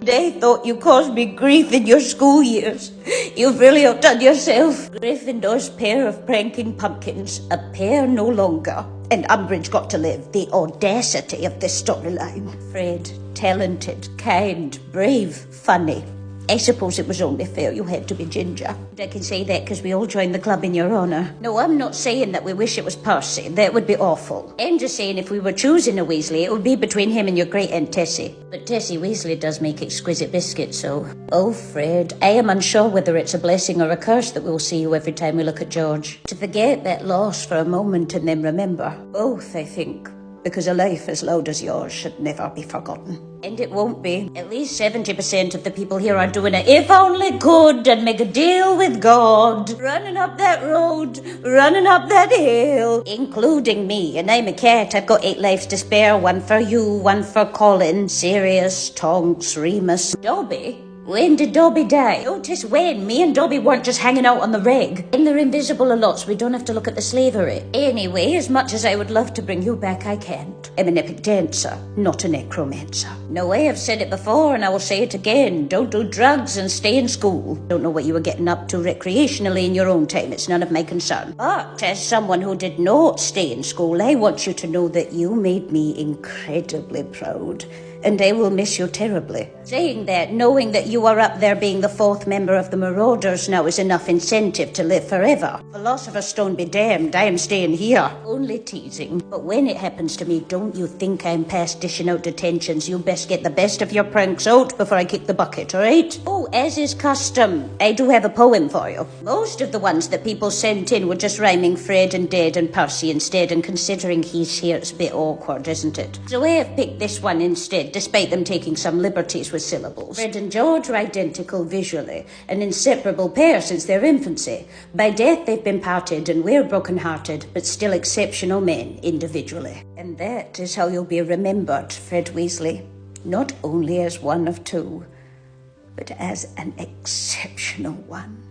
They thought you caused me grief in your school years. You've really outdone yourself. Gryffindor's pair of pranking pumpkins, a pair no longer. And Umbridge got to live. The audacity of this storyline. Fred, talented, kind, brave, funny. I suppose it was only fair you had to be Ginger. I can say that because we all joined the club in your honour. No, I'm not saying that we wish it was Percy. That would be awful. I'm just saying if we were choosing a Weasley, it would be between him and your great Aunt Tessie. But Tessie Weasley does make exquisite biscuits, so... Oh, Fred, I am unsure whether it's a blessing or a curse that we'll see you every time we look at George. To forget that loss for a moment and then remember. Both, I think. Because a life as loud as yours should never be forgotten. And it won't be. At least 70% of the people here are doing it if only could and make a deal with God. Running up that road, running up that hill. Including me, and I'm a cat. I've got 8 lives to spare. 1 for you, 1 for Colin, Sirius, Tonks, Remus, Dobby. When did Dobby die? Notice when. Me and Dobby weren't just hanging out on the reg. And they're invisible a lot, so we don't have to look at the slavery. Anyway, as much as I would love to bring you back, I can't. I'm an epic dancer, not a necromancer. No, I have said it before, and I will say it again. Don't do drugs and stay in school. Don't know what you were getting up to recreationally in your own time. It's none of my concern. But as someone who did not stay in school, I want you to know that you made me incredibly proud. And I will miss you terribly. Saying that, knowing that you are up there being the 4th member of the Marauders now is enough incentive to live forever. Philosopher's Stone be damned, I am staying here. Only teasing. But when it happens to me, don't you think I'm past dishing out detentions. You best get the best of your pranks out before I kick the bucket, alright? Oh, as is custom, I do have a poem for you. Most of the ones that people sent in were just rhyming Fred and Dead and Percy instead, and considering he's here, it's a bit awkward, isn't it? So I have picked this one instead, despite them taking some liberties with syllables. Fred and George are identical visually, an inseparable pair since their infancy. By death they've been parted, and we're broken-hearted, but still exceptional men individually. And that is how you'll be remembered, Fred Weasley. Not only as one of 2, but as an exceptional one.